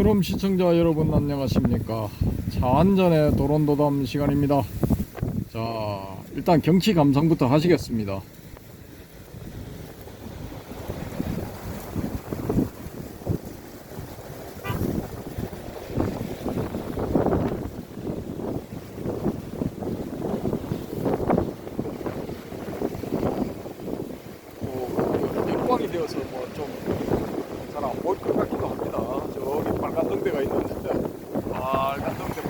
해오름 시청자 여러분 안녕하십니까. 차 한잔의 도론도담 시간입니다. 자, 일단 경치 감상부터 하시겠습니다. 역광이 되어서 뭐 좀 잘 안 보일 것 같기도 합니다. 저기 빨간 등대가 있는데, 빨간 등대,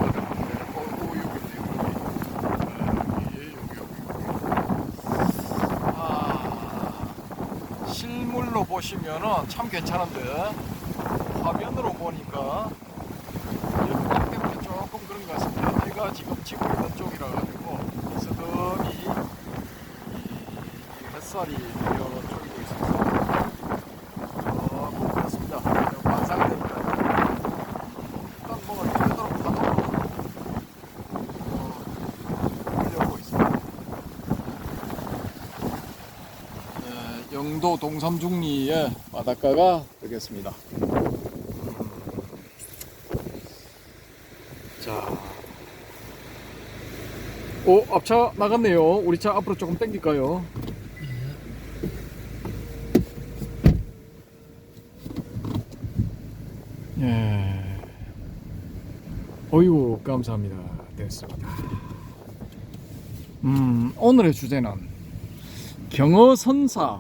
여기. 실물로 보시면은 참 괜찮은데, 화면으로 보니까 역광 때문에 조금 그런 것 같습니다. 제가 지금 지고 있는 쪽이라 가지고 서서히 이 햇살이 이쪽이고 있어서 조금 그렇습니다. 관상되니까 일단 뭐 제대로 파도로 밀려오고 있습니다. 네, 영도 동삼중리의 바닷가가 되겠습니다. 자, 앞차 나갔네요. 우리 차 앞으로 조금 당길까요? 예. 어이구, 감사합니다. 됐습니다. 오늘의 주제는 경어선사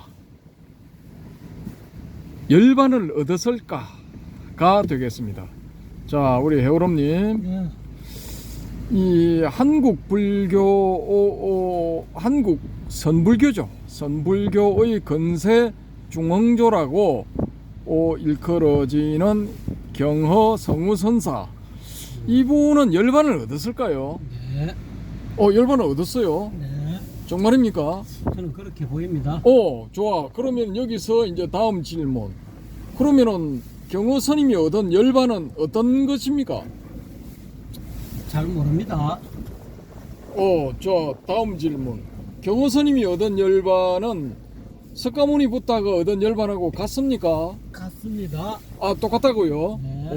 열반을 얻었을까가 되겠습니다. 자, 우리 해오름님, 이 한국 불교, 한국 선불교죠. 선불교의 건세 중흥조라고 일컬어지는 경허 성우선사, 이분은 열반을 얻었을까요? 네. 열반을 얻었어요. 네. 정말입니까? 저는 그렇게 보입니다. 좋아. 그러면 여기서 이제 다음 질문. 그러면은 경허 스님이 얻은 열반은 어떤 것입니까? 잘 모릅니다. 저 다음 질문. 경허 스님이 얻은 열반은 석가모니 부다가 얻은 열반하고 같습니까? 같습니다. 똑같다고요? 네.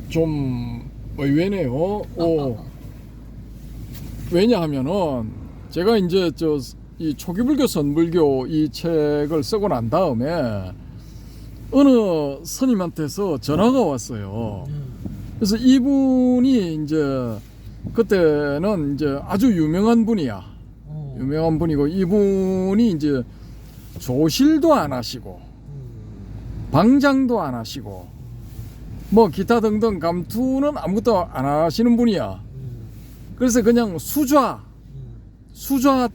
좀 의외네요. 왜냐하면은 제가 이제 이 초기불교 선불교 이 책을 쓰고 난 다음에 어느 스님한테서 전화가 왔어요. 그래서 이분이 이제 그때는 이제 아주 유명한 분이야. 유명한 분이고, 이분이 이제 조실도 안 하시고 방장도 안 하시고 뭐 기타 등등 감투는 아무것도 안 하시는 분이야. 그래서 그냥 수좌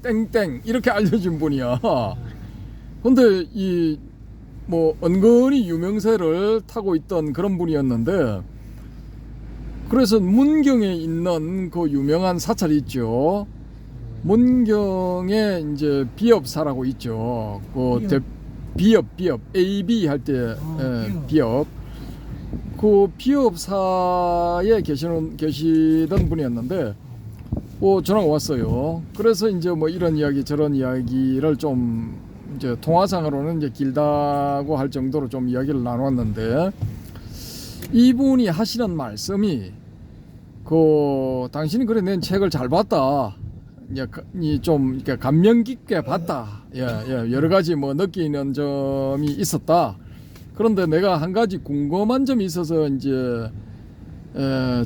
땡땡 이렇게 알려진 분이야. 근데 이 뭐 은근히 유명세를 타고 있던 그런 분이었는데, 그래서 문경에 있는 그 유명한 사찰이 있죠. 문경에 이제 비업사라고 있죠. 비업 AB 할 때 비업. 그 비업사에 계시던 분이었는데 전화가 왔어요. 그래서 이제 뭐 이런 이야기 저런 이야기를 좀 이제 통화상으로는 이제 길다고 할 정도로 좀 이야기를 나눴는데, 이분이 하시는 말씀이 당신이 그래 낸 책을 잘 봤다. 좀 이렇게 감명 깊게 봤다. 여러 가지 뭐 느끼는 점이 있었다. 그런데 내가 한 가지 궁금한 점이 있어서 이제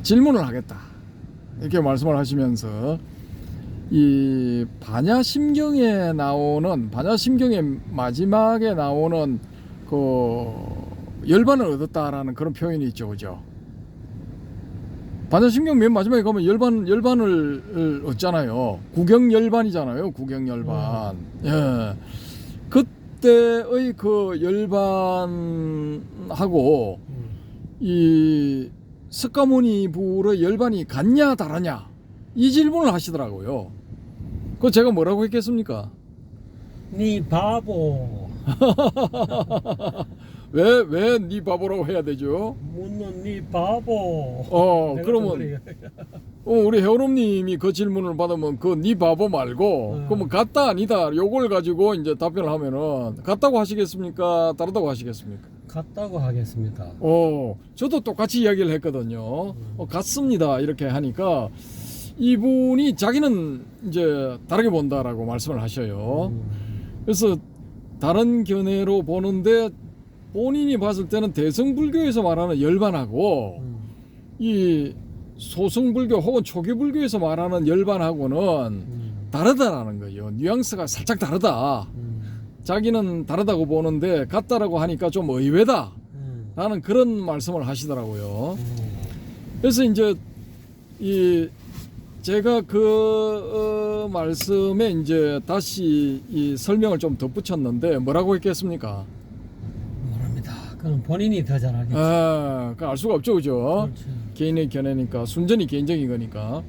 질문을 하겠다. 이렇게 말씀을 하시면서 이 반야심경에 마지막에 나오는 그 열반을 얻었다라는 그런 표현이 있죠, 그죠? 반야심경 맨 마지막에 가면 열반을 얻잖아요. 구경열반이잖아요, 구경열반. 그때의 그 열반하고 이 석가모니 부의 열반이 같냐 다르냐, 이 질문을 하시더라고요. 그거 제가 뭐라고 했겠습니까? 니 바보. 왜 니 바보라고 해야 되죠? 묻는 니 바보. 그러면 우리 회원님이 그 질문을 받으면 그 니 바보 말고 그러면 같다 아니다 요걸 가지고 이제 답변을 하면은 같다고 하시겠습니까? 다르다고 하시겠습니까? 같다고 하겠습니다. 저도 똑같이 이야기를 했거든요. 같습니다 이렇게 하니까 이분이 자기는 이제 다르게 본다라고 말씀을 하셔요. 그래서 다른 견해로 보는데 본인이 봤을 때는 대승불교에서 말하는 열반하고 이 소승불교 혹은 초기불교에서 말하는 열반하고는 다르다라는 거예요. 뉘앙스가 살짝 다르다. 자기는 다르다고 보는데 같다라고 하니까 좀 의외다 라는 그런 말씀을 하시더라고요. 그래서 이제 이 제가 그 말씀에 이제 다시 이 설명을 좀 덧붙였는데 뭐라고 했겠습니까? 모릅니다. 그건 본인이 더 잘 알겠죠. 알 수가 없죠, 그죠? 그렇죠. 개인의 견해니까 순전히 개인적인 거니까.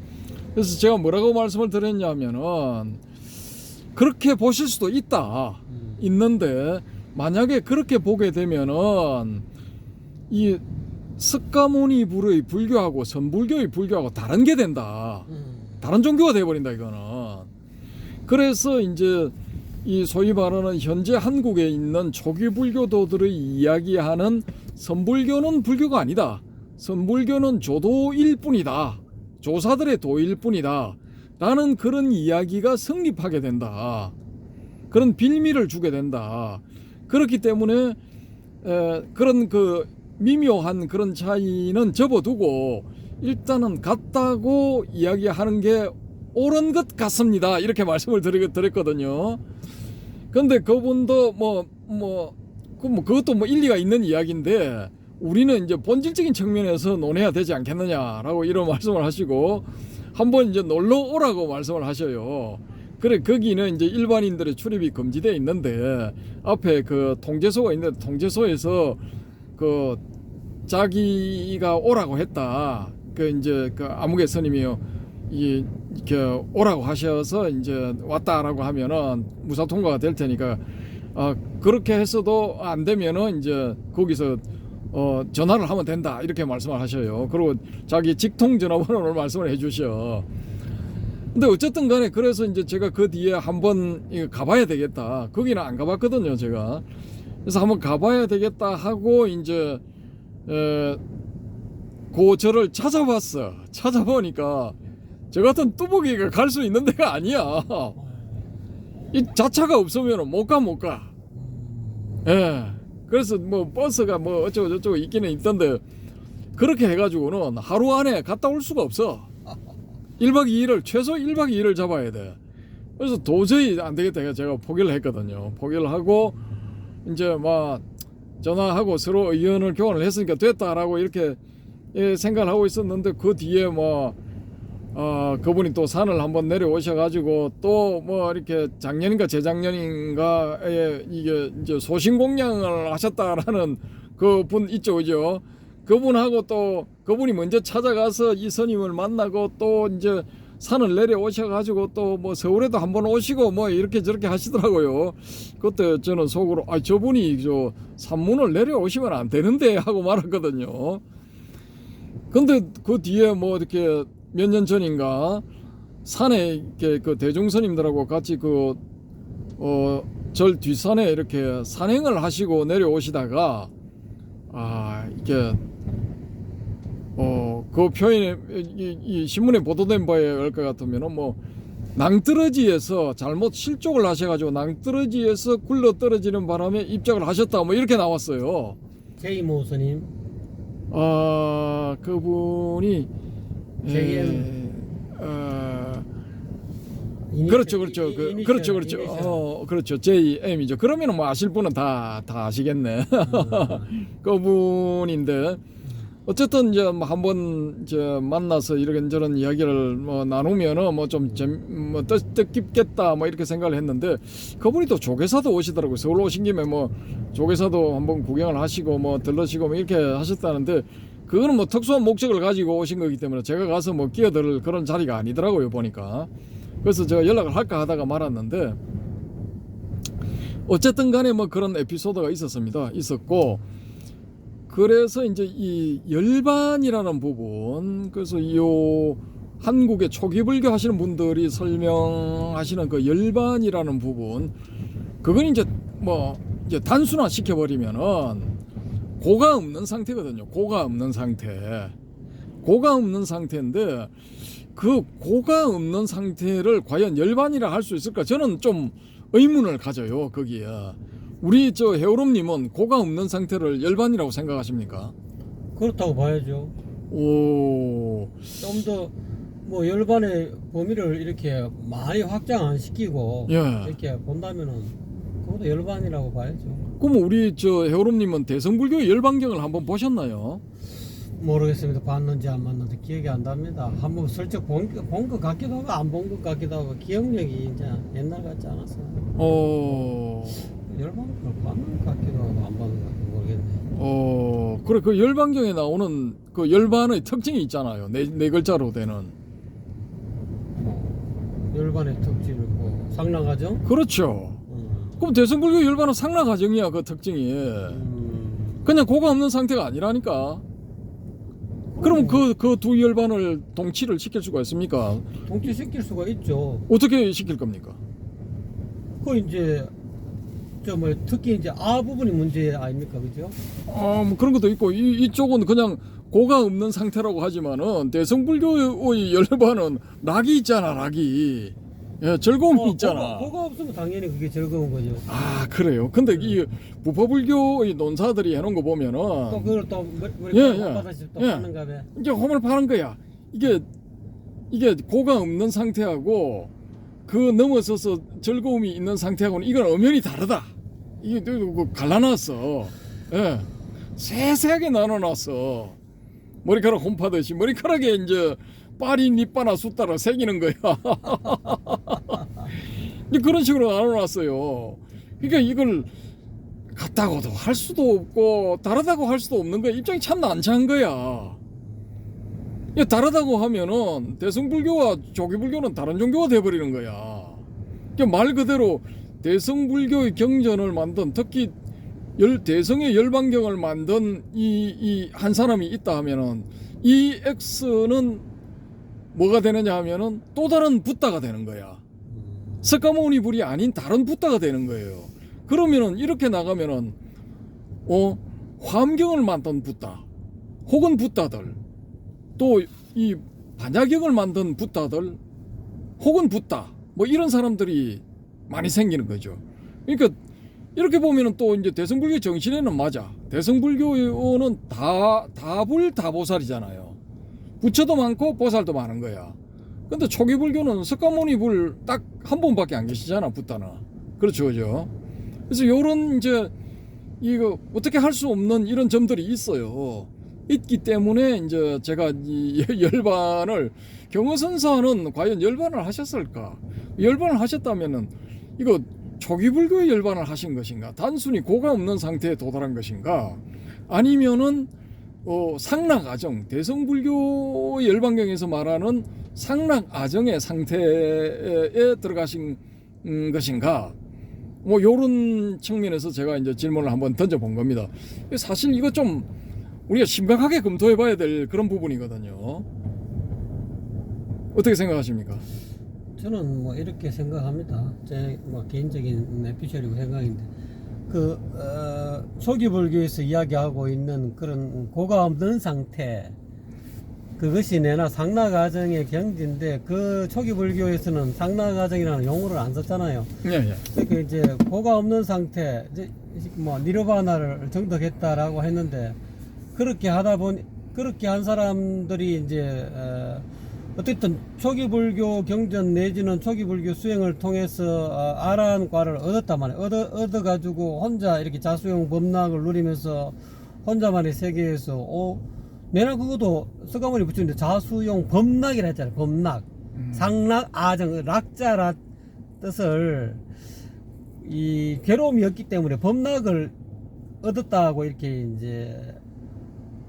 그래서 제가 뭐라고 말씀을 드렸냐면은 그렇게 보실 수도 있다. 있는데 만약에 그렇게 보게 되면은 이 석가모니 불의 불교하고 선불교의 불교하고 다른 게 된다. 다른 종교가 돼버린다 이거는. 그래서 이제 이 소위 말하는 현재 한국에 있는 초기 불교도들의 이야기하는 선불교는 불교가 아니다. 선불교는 조도일 뿐이다. 조사들의 도일 뿐이다. 라는 그런 이야기가 성립하게 된다. 그런 빌미를 주게 된다. 그렇기 때문에 그런 그 미묘한 그런 차이는 접어두고 일단은 같다고 이야기하는 게 옳은 것 같습니다. 이렇게 말씀을 드렸거든요. 근데 그분도 그것도 뭐 일리가 있는 이야기인데 우리는 이제 본질적인 측면에서 논해야 되지 않겠느냐라고 이런 말씀을 하시고 한번 이제 놀러 오라고 말씀을 하셔요. 그래 거기는 이제 일반인들의 출입이 금지되어 있는데 앞에 그 통제소가 있는데 통제소에서 그 자기가 오라고 했다. 그 이제 그 아무개 스님이요. 이렇게 오라고 하셔서 이제 왔다라고 하면은 무사 통과가 될 테니까 그렇게 했어도 안 되면은 이제 거기서 전화를 하면 된다 이렇게 말씀을 하셔요. 그리고 자기 직통 전화번호를 말씀을 해주셔. 근데 어쨌든 간에 그래서 이제 제가 그 뒤에 한번 가봐야 되겠다. 거기는 안 가봤거든요, 제가. 그래서 한번 가봐야 되겠다 하고 이제 그 저를 찾아봤어. 찾아보니까 저 같은 뚜벅이가 갈 수 있는 데가 아니야. 이 자차가 없으면 못 가. 예. 그래서 뭐 버스가 뭐 어쩌고 저쩌고 있기는 있던데 그렇게 해가지고는 하루 안에 갔다 올 수가 없어. 1박 2일을 최소 1박 2일을 잡아야 돼. 그래서 도저히 안 되겠다 해서 제가 포기를 했거든요. 포기를 하고 이제 막 전화하고 서로 의견을 교환을 했으니까 됐다라고 이렇게 생각을 하고 있었는데 그 뒤에 그분이 또 산을 한번 내려오셔가지고 또 뭐 이렇게 작년인가 재작년인가에 이게 이제 소신공양을 하셨다라는 그 분 있죠, 그죠? 그분하고 또 그분이 먼저 찾아가서 이 스님을 만나고 또 이제 산을 내려오셔가지고 또 뭐 서울에도 한번 오시고 뭐 이렇게 저렇게 하시더라고요. 그때 저는 속으로 저분이 저 산문을 내려오시면 안 되는데 하고 말았거든요. 근데 그 뒤에 뭐 이렇게 몇 년 전인가 산에 이렇게 그 대중스님들하고 같이 절 뒷산에 이렇게 산행을 하시고 내려오시다가 이게 그 표현에 이 신문에 보도된 바에 의할 것 같으면은 뭐 낭떠러지에서 잘못 실족을 하셔가지고 낭떠러지에서 굴러 떨어지는 바람에 입장을 하셨다 뭐 이렇게 나왔어요. 제이모 스님. 그분이 JM. 그렇죠. 그렇죠. JM이죠. 그러면은 뭐 아실 분은 다 아시겠네. 그분인데 어쨌든 이제 뭐 한번 만나서 이런저런 이야기를 뭐 나누면은 뭐 좀 뜻깊겠다 뭐 이렇게 생각을 했는데 그분이 또 조계사도 오시더라고요. 서울 오신 김에 뭐 조계사도 한번 구경을 하시고 뭐 들러시고 뭐 이렇게 하셨다는데 그거는 뭐 특수한 목적을 가지고 오신 거기 때문에 제가 가서 뭐 끼어들 그런 자리가 아니더라고요, 보니까. 그래서 제가 연락을 할까 하다가 말았는데 어쨌든 간에 뭐 그런 에피소드가 있었고 그래서 이제 이 열반이라는 부분, 그래서 한국의 초기 불교 하시는 분들이 설명하시는 그 열반이라는 부분, 그건 이제 뭐 이제 단순화 시켜버리면은 고가 없는 상태거든요. 고가 없는 상태. 고가 없는 상태인데 그 고가 없는 상태를 과연 열반이라 할 수 있을까? 저는 좀 의문을 가져요. 거기에. 우리 저 해오름님은 고가 없는 상태를 열반이라고 생각하십니까? 그렇다고 봐야죠. 오, 좀 더 뭐 열반의 범위를 이렇게 많이 확장 안 시키고 예. 이렇게 본다면은 그것도 열반이라고 봐야죠. 그럼 우리 저 해오름님은 대성불교의 열반경을 한번 보셨나요? 모르겠습니다. 봤는지 안 봤는지 기억이 안 납니다. 한번 슬쩍 본 것 같기도 하고 안 본 것 같기도 하고 기억력이 이제 옛날 같지 않았어요. 열반을 봤는 것 같기도 하고 안 봤는 것 같기도 모르겠네. 그래 그 열반경에 나오는 그 열반의 특징이 있잖아요. 네 글자로 되는. 열반의 특징을 뭐 상랑하죠? 그렇죠. 그럼 대성불교 열반은 상락가정이야 그 특징이. 그냥 고가 없는 상태가 아니라니까. 그럼 그 두 열반을 동치를 시킬 수가 있습니까? 동치시킬 수가 있죠. 어떻게 시킬 겁니까? 그 이제 특히 이제 아 부분이 문제 아닙니까, 그죠? 뭐 그런 것도 있고 이쪽은 그냥 고가 없는 상태라고 하지만은 대성불교의 열반은 락이 있잖아, 락이. 예, 즐거움이 있잖아. 고가 없으면 당연히 그게 즐거운 거죠. 아, 그래요. 근데 이 부파불교의 논사들이 해놓은 거 보면은 또 그걸 또 홈바다시 또 파는가 봐. 이제 홈을 파는 거야. 이게 고가 없는 상태하고 그 넘어서서 즐거움이 있는 상태하고는 이건 엄연히 다르다. 이게 갈라놨어. 예. 세세하게 나눠놨어. 머리카락 홈파듯이 머리카락에 이제 파리 니빠나 숫다를 새기는 거야. 그런 식으로 나눠놨어요. 그러니까 이걸 같다고도 할 수도 없고 다르다고 할 수도 없는 거야. 입장이 참 난처한 거야. 다르다고 하면은 대성불교와 조기불교는 다른 종교가 돼버리는 거야. 말 그대로 대성불교의 경전을 만든, 특히 대성의 열반경을 만든 이 한 사람이 있다 하면은 이 X는 뭐가 되느냐 하면은 또 다른 붓다가 되는 거야. 석가모니 불이 아닌 다른 붓다가 되는 거예요. 그러면은 이렇게 나가면은 화엄경을 만든 붓다, 혹은 붓다들, 또 이 반야경을 만든 붓다들, 혹은 붓다, 뭐 이런 사람들이 많이 생기는 거죠. 그러니까 이렇게 보면은 또 이제 대성불교 정신에는 맞아. 대성불교는 다불다보살이잖아요. 부처도 많고 보살도 많은 거야. 근데 초기불교는 석가모니 불 딱 한 분밖에 안 계시잖아, 붓다는. 그렇죠, 그죠? 그래서 요런 이제 이거 어떻게 할 수 없는 이런 점들이 있어요. 있기 때문에 이제 제가 이 열반을, 경허선사는 과연 열반을 하셨을까? 열반을 하셨다면은 이거 초기불교의 열반을 하신 것인가? 단순히 고가 없는 상태에 도달한 것인가? 아니면은 상락아정, 대성불교 열반경에서 말하는 상락아정의 상태에 들어가신 것인가? 뭐 요런 측면에서 제가 이제 질문을 한번 던져본 겁니다. 사실 이거 좀 우리가 심각하게 검토해봐야 될 그런 부분이거든요. 어떻게 생각하십니까? 저는 뭐 이렇게 생각합니다. 제 뭐 개인적인 내피셜이고 생각인데, 초기 불교에서 이야기하고 있는 그런 고가 없는 상태, 그것이 내나 상락아정의 경지인데, 그 초기 불교에서는 상락아정이라는 용어를 안 썼잖아요. 예. 그러니까 이제 고가 없는 상태, 이제 뭐 니르바나를 정덕했다라고 했는데, 그렇게 한 사람들이 이제 어쨌든 초기 불교 경전 내지는 초기 불교 수행을 통해서 아라한과를 얻었단 말이에요. 얻어가지고 혼자 이렇게 자수용 범락을 누리면서 혼자만의 세계에서 내가 그것도 석가모니 부처님인데 자수용 범락이라 했잖아요. 범락. 상락, 아정, 락자라 뜻을 이 괴로움이었기 때문에 범락을 얻었다고 이렇게 이제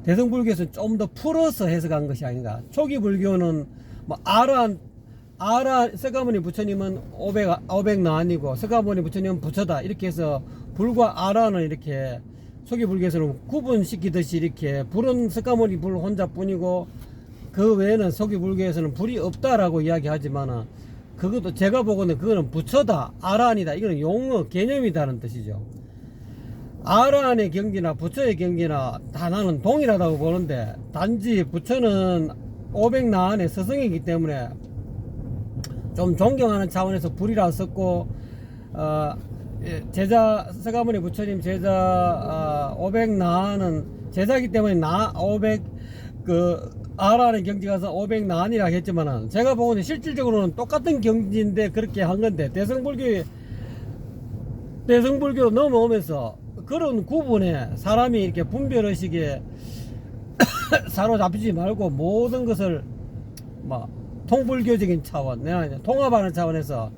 대성불교에서는 좀 더 풀어서 해석한 것이 아닌가. 초기 불교는 뭐 석가모니 부처님은 500나안이고 석가모니 부처님은 부처다 이렇게 해서 불과 아라는 이렇게 초기 불교에서는 구분시키듯이 이렇게 불은 석가모니 불 혼자뿐이고 그 외에는 소기불교에서는 불이 없다라고 이야기하지만은 그것도 제가 보고는 그거는 부처다, 아라한이다, 이거는 용어 개념이다는 뜻이죠. 아라한의 경지나 부처의 경지나 다 나는 동일하다고 보는데, 단지 부처는 500나안의 스승이기 때문에 좀 존경하는 차원에서 불이라 썼고, 제자 서가모니 부처님 제자 500나안은 제자이기 때문에 500 아라한의 경지 가서 500나안이라 했지만은, 제가 보고는 실질적으로는 똑같은 경지인데 그렇게 한 건데, 대성불교 넘어오면서 그런 구분에 사람이 이렇게 분별의식에 사로잡히지 말고 모든 것을 뭐 통불교적인 차원, 내가 통합하는 차원에서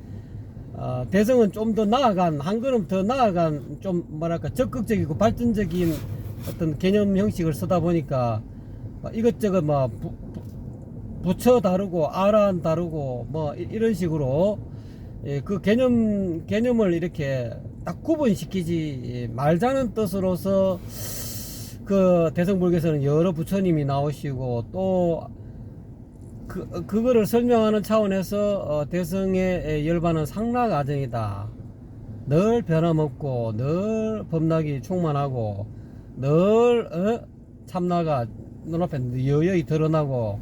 대성은 좀 더 나아간, 한 걸음 더 나아간, 좀 뭐랄까 적극적이고 발전적인 어떤 개념 형식을 쓰다 보니까 이것저것 뭐 부처 다르고 아라한 다르고 뭐 이런 식으로 그 개념을 이렇게 딱 구분시키지 말자는 뜻으로서 그 대성불교에서는 여러 부처님이 나오시고, 또 그거를 설명하는 차원에서 대성의 열반은 상락아정이다. 늘 변함없고 늘 법락이 충만하고 늘 참나가 눈앞에 여여히 드러나고,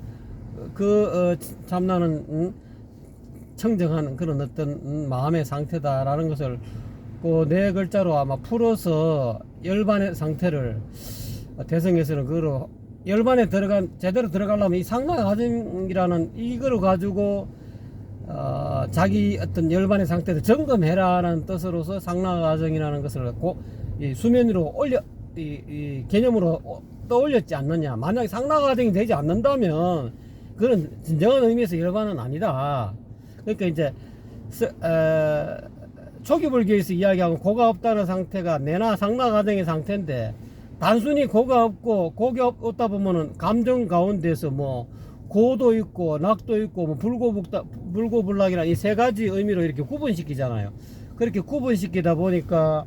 참나는 청정한 그런 어떤 마음의 상태다라는 것을 그 네 글자로 아마 풀어서 열반의 상태를 대성에서는 그거로 열반에 제대로 들어가려면 이 상락아정이라는 이거를 가지고 자기 어떤 열반의 상태를 점검해라는 뜻으로서 상락아정이라는 것을 이 수면 위로 이 개념으로 떠올렸지 않느냐. 만약에 상락아정이 되지 않는다면 그건 진정한 의미에서 열반은 아니다. 그러니까 이제 초기불교에서 이야기하고 고가 없다는 상태가 내나 상락아정의 상태인데, 단순히 고가 없고 고가 없다 보면은 감정 가운데서 뭐 고도 있고 낙도 있고 뭐 불고불락이라는 이 세 가지 의미로 이렇게 구분시키잖아요. 그렇게 구분시키다 보니까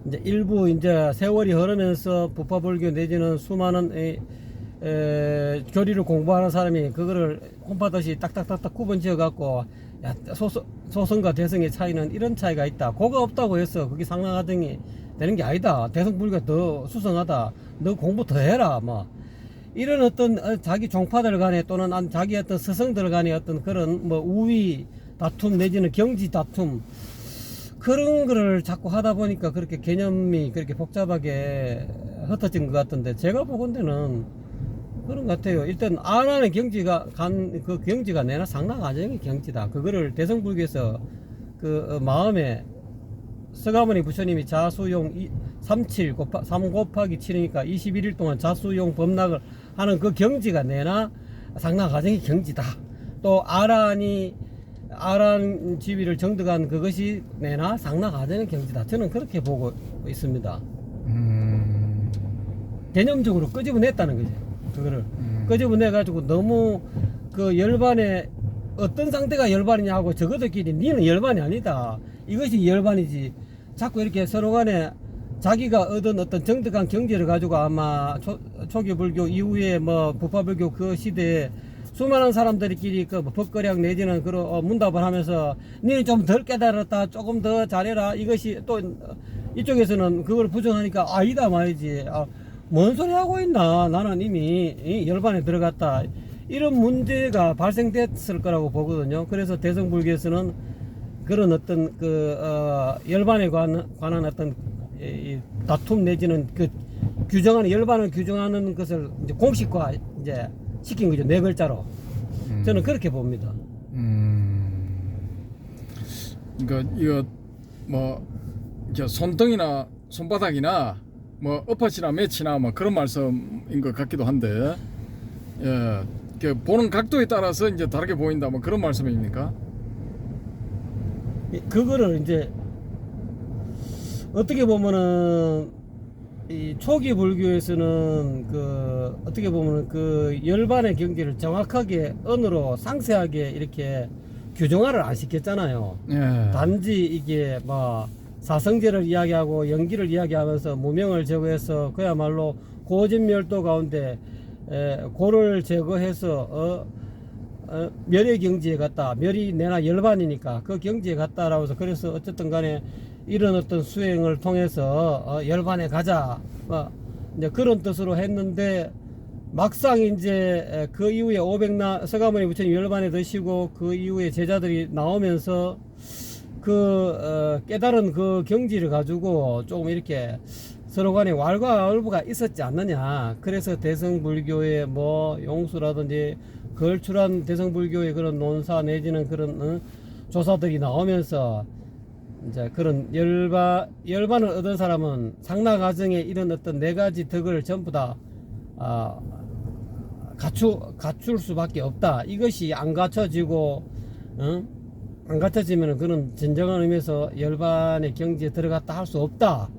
이제 일부 이제 세월이 흐르면서 부파불교 내지는 수많은 교리를 공부하는 사람이 그거를 홈파듯이 딱딱딱딱 구분 지어 갖고, 야, 소성과 대성의 차이는 이런 차이가 있다. 고가 없다고 해서 그게 상락아정이 되는 게 아니다. 대성불교가 더 수성하다. 너 공부 더 해라. 뭐 이런 어떤 자기 종파들 간에 또는 자기 어떤 스승들 간의 어떤 그런 뭐 우위 다툼 내지는 경지 다툼, 그런 거를 자꾸 하다 보니까 그렇게 개념이 그렇게 복잡하게 흩어진 것 같은데, 제가 보건대는 그런 것 같아요. 일단 아라한의 경지가 그 경지가 내나 상락아정의 경지다. 그거를 대성불교에서 그 마음에 서가모니 부처님이 자수용 3 곱하기 7이니까 21일 동안 자수용 법락을 하는 그 경지가 내나 상락아정의 경지다. 또 아라한 지위를 정득한 그것이 내나 상락아정의 경지다. 저는 그렇게 보고 있습니다. 개념적으로 끄집어냈다는 거죠. 그거를 끄집어내가지고 너무 그 열반에 어떤 상태가 열반이냐 하고 저것들끼리 니는 열반이 아니다, 이것이 열반이지, 자꾸 이렇게 서로 간에 자기가 얻은 어떤 정득한 경지를 가지고 아마 초기불교 이후에 뭐 부파불교 그 시대에 수많은 사람들끼리 그 법거량 내지는 그런 문답을 하면서 니는 좀 덜 깨달았다, 조금 더 잘해라, 이것이 또 이쪽에서는 그걸 부정하니까 아니다 말이지. 뭔 소리 하고 있나, 나는 이미 열반에 들어갔다, 이런 문제가 발생됐을 거라고 보거든요. 그래서 대성불교에서는 그런 어떤 열반에 관한 어떤 다툼 내지는 그 규정하는, 열반을 규정하는 것을 이제 공식화 이제 시킨 거죠. 네 글자로. 저는 그렇게 봅니다. 그러니까 이거 뭐 손등이나 손바닥이나 뭐 엎어치나 매치나 뭐 그런 말씀인 것 같기도 한데, 보는 각도에 따라서 이제 다르게 보인다, 뭐 그런 말씀입니까? 그거를 이제 어떻게 보면은 이 초기 불교에서는 그 어떻게 보면은 그 열반의 경지를 정확하게 언어로 상세하게 이렇게 규정화를 안 시켰잖아요. 단지 이게 뭐 사성제를 이야기하고 연기를 이야기하면서 무명을 제거해서 그야말로 고진멸도 가운데 고를 제거해서 멸의 경지에 갔다. 멸이 내나 열반이니까 그 경지에 갔다라고 해서 그래서 어쨌든 간에 이런 어떤 수행을 통해서 열반에 가자. 이제 그런 뜻으로 했는데 막상 이제 그 이후에 서가모니 부처님 열반에 드시고 그 이후에 제자들이 나오면서 그 깨달은 그 경지를 가지고 조금 이렇게 서로 간에 왈가왈부가 있었지 않느냐. 그래서 대성불교의 뭐 용수라든지 걸출한 대성불교의 그런 논사 내지는 그런 조사들이 나오면서 이제 그런 열반을 얻은 사람은 상나 가정에 이런 어떤 네 가지 덕을 전부 다 갖출 수밖에 없다. 이것이 안 갖춰지고 안 갖춰지면 그런 진정한 의미에서 열반의 경지에 들어갔다 할 수 없다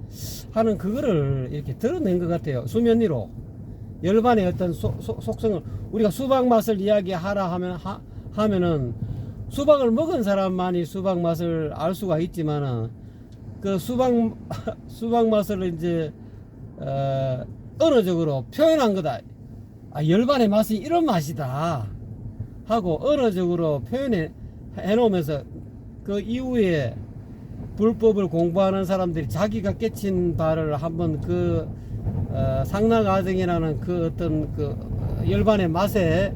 하는 그거를 이렇게 드러낸 것 같아요. 수면위로 열반의 어떤 속성을 우리가 수박 맛을 이야기하라 하면은 수박을 먹은 사람만이 수박 맛을 알 수가 있지만은 그 수박 맛을 이제 언어적으로 표현한 거다. 열반의 맛이 이런 맛이다 하고 언어적으로 표현해 놓으면서 그 이후에 불법을 공부하는 사람들이 자기가 깨친 바를 한번 그 상나가정이라는 그 어떤 그 열반의 맛에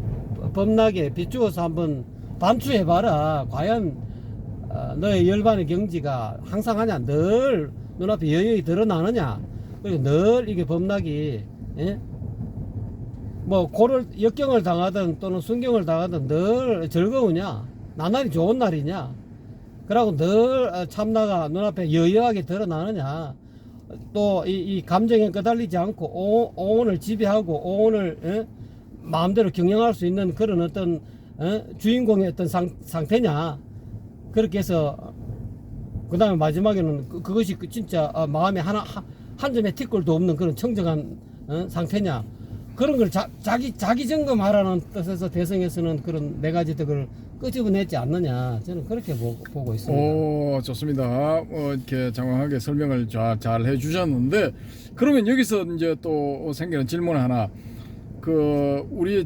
범나게 비추어서 한번 반추해봐라. 과연 너의 열반의 경지가 항상 하냐, 늘 눈앞에 여유히 드러나느냐, 그리고 늘 이게 범락이 뭐 고를 역경을 당하든 또는 순경을 당하든 늘 즐거우냐, 나날이 좋은 날이냐, 그러고 늘 참나가 눈앞에 여유하게 드러나느냐, 또 이 감정에 끄달리지 않고 오온을 지배하고 오온을 마음대로 경영할 수 있는 그런 어떤 주인공의 어떤 상태냐. 그렇게 해서 그 다음에 마지막에는 그것이 진짜 마음에 한 점의 티끌도 없는 그런 청정한 상태냐. 그런 걸 자기 점검하라는 뜻에서 대성에서는 그런 네 가지 덕을 끄집어내지 않느냐. 저는 그렇게 보고 있습니다. 오, 좋습니다. 이렇게 장황하게 설명을 잘 해주셨는데, 그러면 여기서 이제 또 생기는 질문 하나. 우리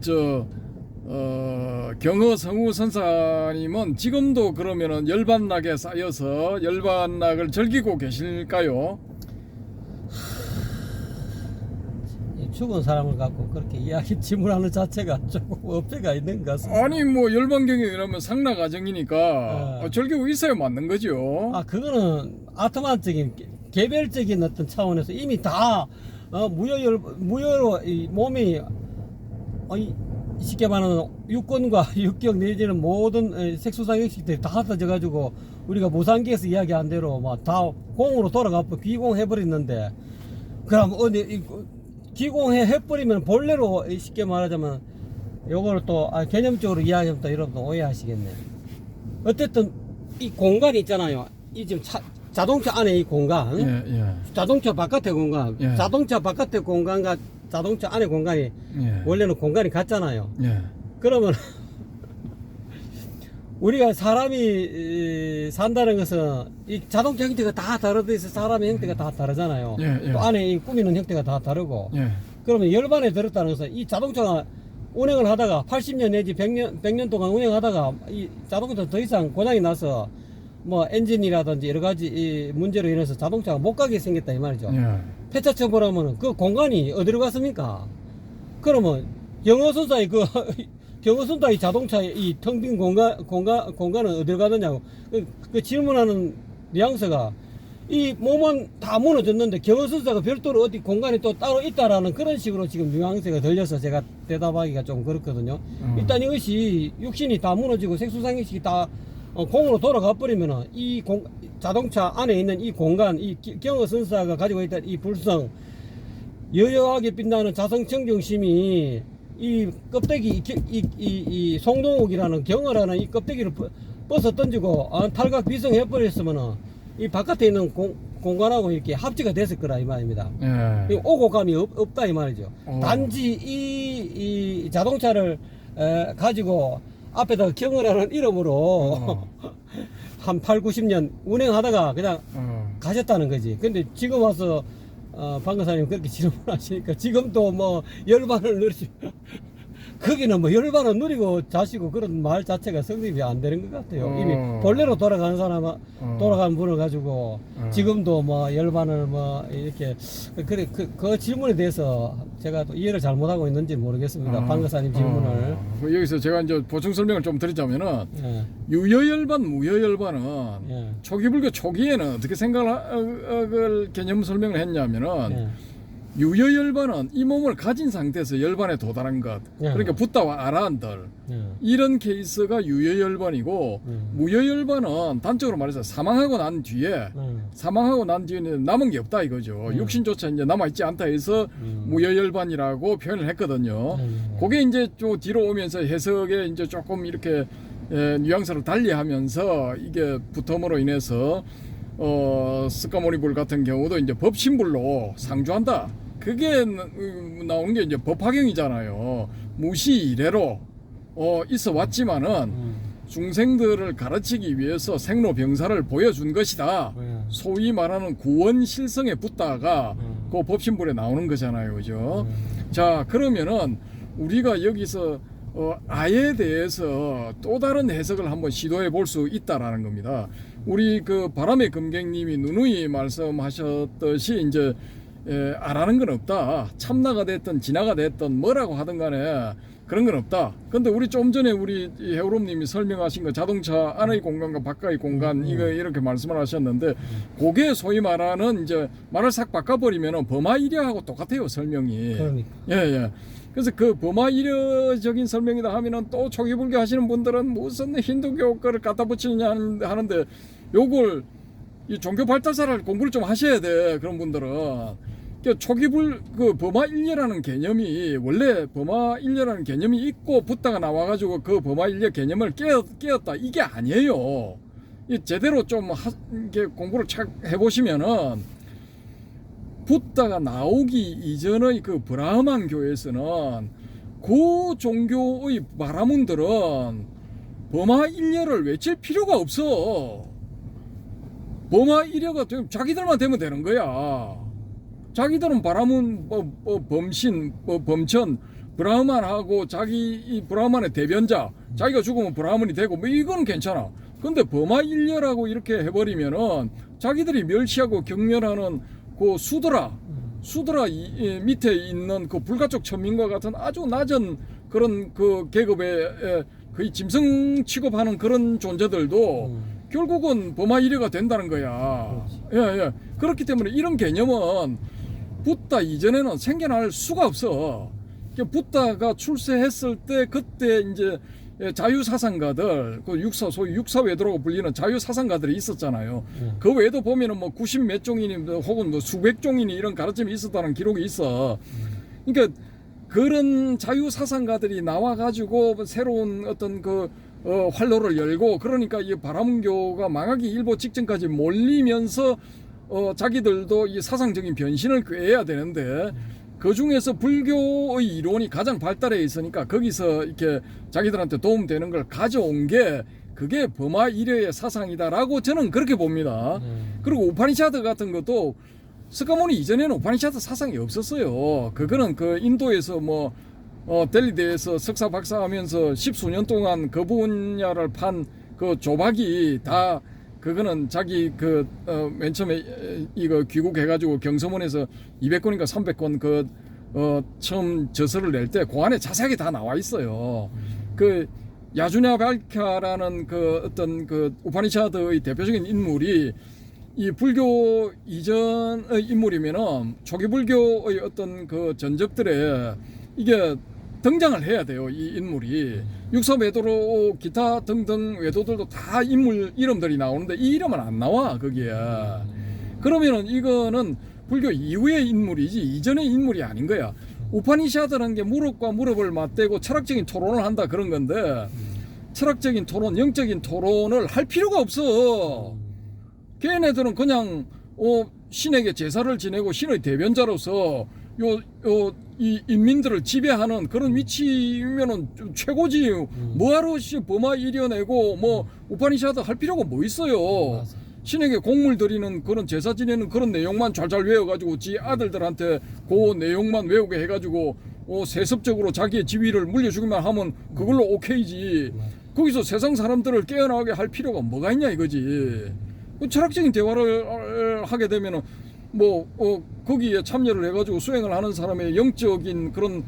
경허 성우 선사님은 지금도 그러면은 열반락에 쌓여서 열반락을 즐기고 계실까요? 죽은 사람을 갖고 그렇게 이야기 질문하는 자체가 조금 어폐가 있는 것 같습니다. 아니 뭐 열반경에 이러면 상나 가정이니까 즐기고 있어야 맞는 거죠. 그거는 아트만적인 개별적인 어떤 차원에서 이미 다 무효로 이 몸이 쉽게 말하는 육권과 육경 내지는 모든 색소상식들이 다 흩어져 가지고 우리가 무상기에서 이야기한 대로 막 다 공으로 돌아가고 귀공해버렸는데, 그럼 기공해버리면 본래로 쉽게 말하자면 요거를 또 개념적으로 이야기하면 또 여러분도 오해하시겠네. 어쨌든 이 공간이 있잖아요. 이 지금 자동차 안에 이 공간, 자동차 바깥의 공간, 자동차 바깥의 공간과 자동차 안의 공간이 원래는 공간이 같잖아요. 그러면 우리가 사람이 산다는 것은 이 자동차 형태가 다 다르듯이 사람의 형태가 다 다르잖아요. 또 안에 이 꾸미는 형태가 다 다르고. 그러면 열반에 들었다는 것은 이 자동차가 운행을 하다가 80년 내지 100년 동안 운행하다가 이 자동차 더 이상 고장이 나서 뭐 엔진이라든지 여러 가지 이 문제로 인해서 자동차가 못 가게 생겼다 이 말이죠. 폐차 처벌하면 그 공간이 어디로 갔습니까? 그러면 경허선사의 경허선사의 자동차의 이 텅 빈 공간은 어디로 가느냐고 그 질문하는 뉘앙스가 이 몸은 다 무너졌는데 경허선사가 별도로 어디 공간이 또 따로 있다라는 그런 식으로 지금 뉘앙스가 들려서 제가 대답하기가 좀 그렇거든요. 일단 이것이 육신이 다 무너지고 색소상식이 다 공으로 돌아가 버리면은 이 자동차 안에 있는 이 공간, 이 경허선사가 가지고 있던 이 불성, 여여하게 빛나는 자성청정심이 이 껍데기, 이 송동욱이라는 경허라는 이 껍데기를 벗어 던지고 탈각 비성해버렸으면은 이 바깥에 있는 공간하고 이렇게 합치가 됐을 거라 이 말입니다. 오고 감이 없다 이 말이죠. 단지 이 자동차를 가지고 앞에다 경허라는 이름으로 한 8, 90년 운행하다가 그냥 가셨다는 거지. 근데 지금 와서 방가사님 그렇게 질문하시니까 지금도 뭐 열반을 누리시 거기는 뭐 열반을 누리고 자시고 그런 말 자체가 성립이 안 되는 것 같아요. 이미 본래로 돌아가는 사람 돌아간 분을 가지고 지금도 뭐 열반을 뭐 이렇게 그래 그 질문에 대해서 제가 또 이해를 잘못하고 있는지 모르겠습니다. 방가사님 질문을 여기서 제가 이제 보충 설명을 좀 드리자면은 예, 유여열반, 무여열반은 예, 초기 불교 초기에는 어떻게 생각을 개념 설명을 했냐면은 예. 유여열반은 이 몸을 가진 상태에서 열반에 도달한 것, 예. 그러니까 붓다와 아라한들 예. 이런 케이스가 유여열반이고 무여열반은 단적으로 말해서 사망하고 난 뒤에 는 남은 게 없다 이거죠. 육신조차 이제 남아있지 않다 해서 무여열반이라고 표현을 했거든요. 그게 이제 좀 뒤로 오면서 해석에 이제 조금 이렇게 뉘앙스를 달리하면서 이게 부텀으로 인해서 스카모니불 같은 경우도 이제 법신불로 상주한다. 그게 나오는 게 이제 법화경이잖아요. 무시 이래로 있어 왔지만은 중생들을 가르치기 위해서 생로병사를 보여준 것이다. 소위 말하는 구원실성의 붓다가 그 법신불에 나오는 거잖아요. 그죠? 자, 그러면은 우리가 여기서 아에 대해서 또 다른 해석을 한번 시도해 볼 수 있다라는 겁니다. 우리 그 바람의 금객님이 누누이 말씀하셨듯이 이제 아라는 건 없다. 참나가 됐든 진화가 됐든 뭐라고 하든 간에 그런 건 없다. 근데 우리 좀 전에 우리 해오롬님이 설명하신 거 자동차 안의 공간과 바깥의 공간 이거 이렇게 말씀을 하셨는데 그게 소위 말하는 이제 말을 싹 바꿔버리면은 범하이려하고 똑같아요 설명이. 그러니까. 예. 그래서 그 범하이려적인 설명이다 하면은 또 초기불교 하시는 분들은 무슨 힌두교 거를 갖다 붙이느냐 하는데 요걸 이 종교 발달사를 공부를 좀 하셔야 돼 그런 분들은. 초기불 그 범하일려라는 개념이 원래 범하일려라는 개념이 있고 붓다가 나와가지고 그 범하일려 개념을 깨었다 이게 아니에요. 이 제대로 좀 이렇게 공부를 착 해보시면은 붓다가 나오기 이전의 그 브라흐만 교에서는 그 종교의 바라문들은 범하일려를 외칠 필요가 없어. 범하일려가 자기들만 되면 되는 거야. 자기들은 바라문 범신 범천 브라흐만하고 자기 이 브라흐만의 대변자 자기가 죽으면 브라흐만이 되고 뭐 이거는 괜찮아. 근데 범하일려라고 이렇게 해버리면은 자기들이 멸시하고 경멸하는 그 수드라 밑에 있는 그 불가촉 천민과 같은 아주 낮은 그런 그 계급의 거의 짐승 취급하는 그런 존재들도 결국은 범하일려가 된다는 거야. 예. 그렇기 때문에 이런 개념은 붓다 이전에는 생겨날 수가 없어. 붓다가 출세했을 때 그때 이제 자유사상가들, 그 소위 육사외도라고 불리는 자유사상가들이 있었잖아요. 그 외에도 보면은 뭐 90몇 종이니 혹은 뭐 수백 종이니 이런 가르침이 있었다는 기록이 있어. 그러니까 그런 자유사상가들이 나와가지고 새로운 어떤 그 활로를 열고 그러니까 이 바라문교가 망하기 일보 직전까지 몰리면서 자기들도 이 사상적인 변신을 꾀해야 되는데 그 중에서 불교의 이론이 가장 발달해 있으니까 거기서 이렇게 자기들한테 도움되는 걸 가져온 게 그게 범하일려의 사상이다라고 저는 그렇게 봅니다. 그리고 우파니샤드 같은 것도 스카모니 이전에는 우파니샤드 사상이 없었어요. 그거는 그 인도에서 뭐 델리대에서 석사 박사하면서 십수년 동안 그 분야를 판 그 조박이 다 그거는 자기 맨 처음에 이거 귀국해가지고 경서문에서 200권인가 300권 처음 저서를 낼 때 그 안에 자세하게 다 나와 있어요. 그 야주냐 발카라는 그 어떤 그 우파니샤드의 대표적인 인물이 이 불교 이전의 인물이면은 초기 불교의 어떤 그 전적들에 이게 등장을 해야 돼요. 이 인물이 육사외도로 기타 등등 외도들도 다 인물 이름들이 나오는데 이 이름은 안 나와 거기에. 그러면은 이거는 불교 이후의 인물이지 이전의 인물이 아닌 거야. 우파니샤드라는 게 무릎과 무릎을 맞대고 철학적인 토론을 한다 그런 건데 철학적인 토론, 영적인 토론을 할 필요가 없어. 걔네들은 그냥 신에게 제사를 지내고 신의 대변자로서 이 인민들을 지배하는 그런 위치면은 최고지. 뭐하러 범하 이려내고 뭐 우파니샤드 할 필요가 뭐 있어요. 신에게 공물 드리는 그런 제사 지내는 그런 내용만 잘잘 외워가지고 지 아들들한테 그 내용만 외우게 해가지고 세습적으로 자기의 지위를 물려주기만 하면 그걸로 오케이지. 거기서 세상 사람들을 깨어나게 할 필요가 뭐가 있냐 이거지. 철학적인 대화를 하게 되면은 거기에 참여를 해가지고 수행을 하는 사람의 영적인 그런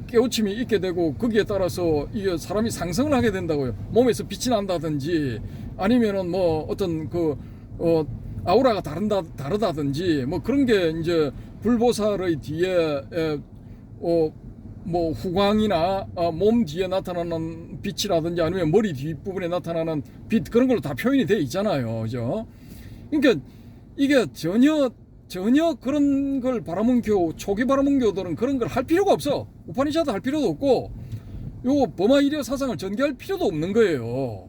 깨우침이 있게 되고 거기에 따라서 이게 사람이 상승을 하게 된다고요. 몸에서 빛이 난다든지 아니면은 어떤 아우라가 다르다든지 그런 게 이제 불보살의 뒤에 후광이나 몸 뒤에 나타나는 빛이라든지 아니면 머리 뒷부분에 나타나는 빛 그런 걸로 다 표현이 돼 있잖아요. 그죠? 그러니까 이게 전혀 그런 걸 바라문교, 초기 바라문교들은 그런 걸 할 필요가 없어. 우파니샤드 할 필요도 없고, 요 버마이리어 사상을 전개할 필요도 없는 거예요.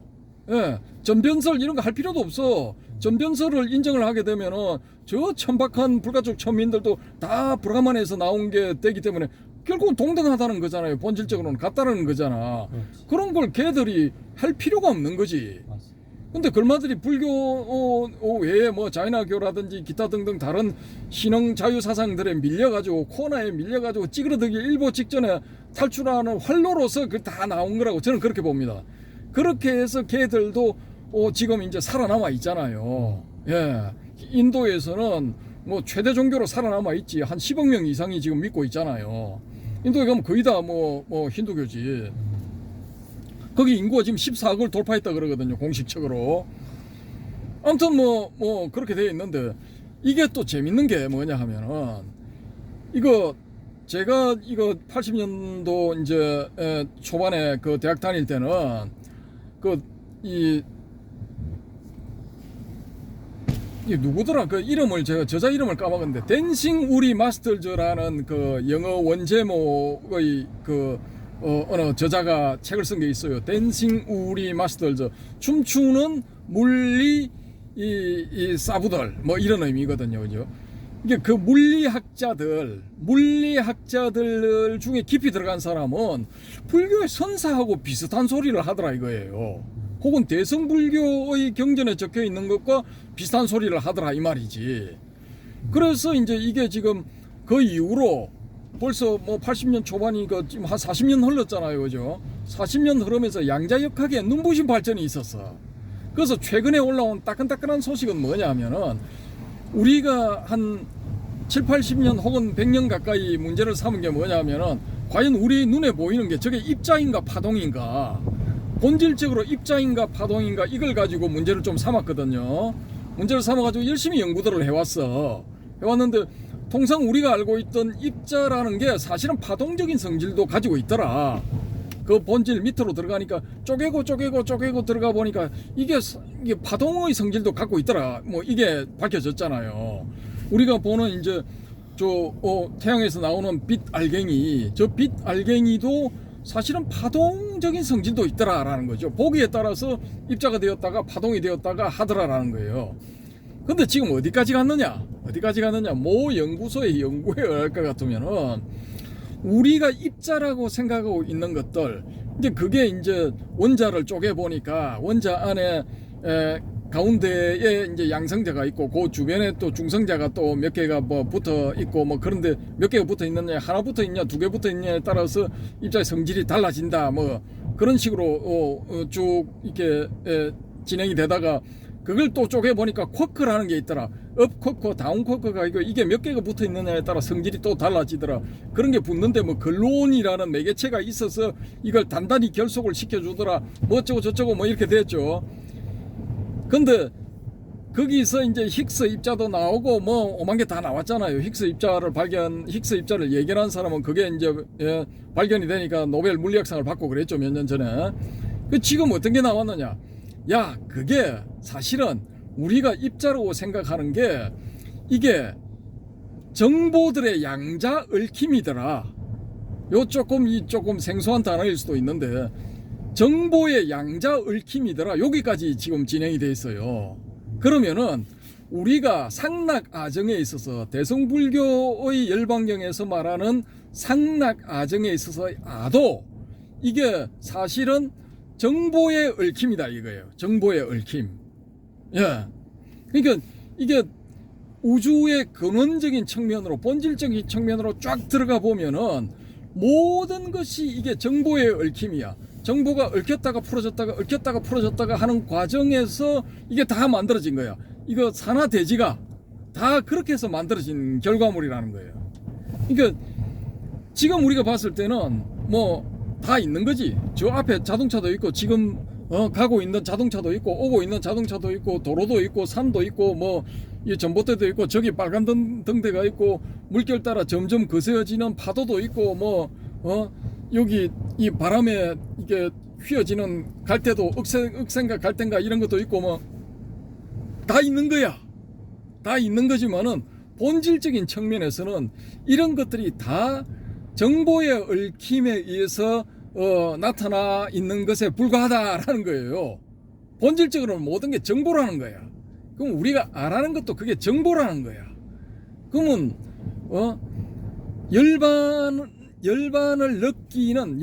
예. 전변설 이런 거 할 필요도 없어. 전변설을 인정을 하게 되면은 저 천박한 불가촉 천민들도 다 브라만에서 나온 게 되기 때문에 결국은 동등하다는 거잖아요. 본질적으로는 같다는 거잖아. 그런 걸 걔들이 할 필요가 없는 거지. 근데 걸마들이 불교 외에 자이나교라든지 기타 등등 다른 신흥 자유 사상들에 밀려가지고 코너에 밀려가지고 찌그러들기 일보 직전에 탈출하는 활로로서 그 다 나온 거라고 저는 그렇게 봅니다. 그렇게 해서 걔들도 지금 이제 살아남아 있잖아요. 예. 인도에서는 최대 종교로 살아남아 있지. 한 10억 명 이상이 지금 믿고 있잖아요. 인도에 가면 거의 다 힌두교지. 거기 인구가 지금 14억을 돌파했다 그러거든요. 공식적으로. 아무튼 그렇게 되어 있는데 이게 또 재밌는 게 뭐냐 하면은 제가 80년도 이제 초반에 그 대학 다닐 때는 이 누구더라 그 이름을 제가 저자 이름을 까먹었는데 댄싱 우리 마스터즈라는 그 영어 원제목의 어느 저자가 책을 쓴 게 있어요. 댄싱 우리 마스터즈, 춤추는 물리 이 사부들 이런 의미거든요. 그죠? 이게 그 물리학자들 중에 깊이 들어간 사람은 불교의 선사하고 비슷한 소리를 하더라 이거예요. 혹은 대성불교의 경전에 적혀 있는 것과 비슷한 소리를 하더라 이 말이지. 그래서 이제 이게 지금 그 이후로 벌써 80년 초반이니까 지금 한 40년 흘렀잖아요. 그죠? 40년 흐르면서 양자역학의 눈부신 발전이 있었어. 그래서 최근에 올라온 따끈따끈한 소식은 뭐냐면은 우리가 한 7, 80년 혹은 100년 가까이 문제를 삼은 게 뭐냐면은 과연 우리 눈에 보이는 게 저게 입자인가 파동인가, 본질적으로 입자인가 파동인가 이걸 가지고 문제를 좀 삼았거든요. 문제를 삼아가지고 열심히 연구들을 해왔는데 통상 우리가 알고 있던 입자라는 게 사실은 파동적인 성질도 가지고 있더라. 그 본질 밑으로 들어가니까 쪼개고 들어가 보니까 이게 파동의 성질도 갖고 있더라. 이게 밝혀졌잖아요. 우리가 보는 이제 태양에서 나오는 빛 알갱이, 저 빛 알갱이도 사실은 파동적인 성질도 있더라라는 거죠. 보기에 따라서 입자가 되었다가 파동이 되었다가 하더라라는 거예요. 근데 지금 어디까지 갔느냐? 모 연구소의 연구에 의할 것 같으면은 우리가 입자라고 생각하고 있는 것들, 이제 그게 이제 원자를 쪼개 보니까 원자 안에 가운데에 이제 양성자가 있고 그 주변에 또 중성자가 또 몇 개가 붙어 있고 그런데 몇 개가 붙어 있느냐, 하나 붙어 있냐, 두 개 붙어 있냐에 따라서 입자의 성질이 달라진다. 그런 식으로 쭉 이렇게 진행이 되다가 그걸 또 쪼개 보니까 쿼크라는 게 있더라. 업 쿼크, 다운 쿼크가 있고 이게 몇 개가 붙어 있느냐에 따라 성질이 또 달라지더라. 그런 게 붙는데 글론이라는 매개체가 있어서 이걸 단단히 결속을 시켜주더라. 어쩌고 저쩌고 이렇게 됐죠. 근데 거기서 이제 힉스 입자도 나오고 오만 개 다 나왔잖아요. 힉스 입자를 예견한 사람은 그게 이제 발견이 되니까 노벨 물리학상을 받고 그랬죠. 몇 년 전에. 지금 어떤 게 나왔느냐? 야, 그게 사실은 우리가 입자라고 생각하는 게 이게 정보들의 양자 얽힘이더라. 조금 생소한 단어일 수도 있는데 정보의 양자 얽힘이더라. 여기까지 지금 진행이 돼 있어요. 그러면은 우리가 상락아정에 있어서 대성불교의 열반경에서 말하는 상락아정에 있어서 아도 이게 사실은 정보의 얽힘이다 이거예요. 정보의 얽힘. 예. 그러니까 이게 우주의 근원적인 측면으로, 본질적인 측면으로 쫙 들어가 보면은 모든 것이 이게 정보의 얽힘이야. 정보가 얽혔다가 풀어졌다가 얽혔다가 풀어졌다가 하는 과정에서 이게 다 만들어진 거야. 이거 산화대지가 다 그렇게 해서 만들어진 결과물이라는 거예요. 그러니까 지금 우리가 봤을 때는 뭐 다 있는 거지. 저 앞에 자동차도 있고, 지금 가고 있는 자동차도 있고, 오고 있는 자동차도 있고, 도로도 있고, 산도 있고, 뭐 이 전봇대도 있고, 저기 빨간 등대가 있고, 물결 따라 점점 거세어지는 파도도 있고, 뭐 여기 이 바람에 이게 휘어지는 갈대도 억센가 갈대인가 이런 것도 있고, 뭐 다 있는 거야. 다 있는 거지만은 본질적인 측면에서는 이런 것들이 다 정보의 얽힘에 의해서 나타나 있는 것에 불과하다라는 거예요. 본질적으로는 모든 게 정보라는 거야. 그럼 우리가 알아는 것도 그게 정보라는 거야. 그러면 열반을 느끼는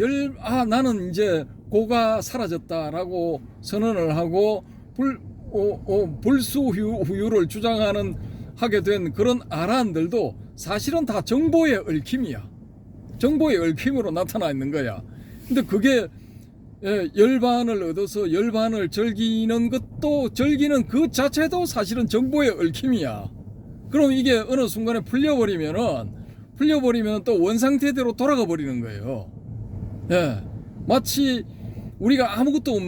나는 이제 고가 사라졌다라고 선언을 하고 불수후유를 주장하는 하게 된 그런 아란들도 사실은 다 정보의 얽힘이야. 정보의 얽힘으로 나타나 있는 거야. 근데 그게 열반을 얻어서 열반을 즐기는 것도, 즐기는 그 자체도 사실은 정보의 얽힘이야. 그럼 이게 어느 순간에 풀려버리면 또 원상태대로 돌아가 버리는 거예요. 예. 마치 우리가 아무것도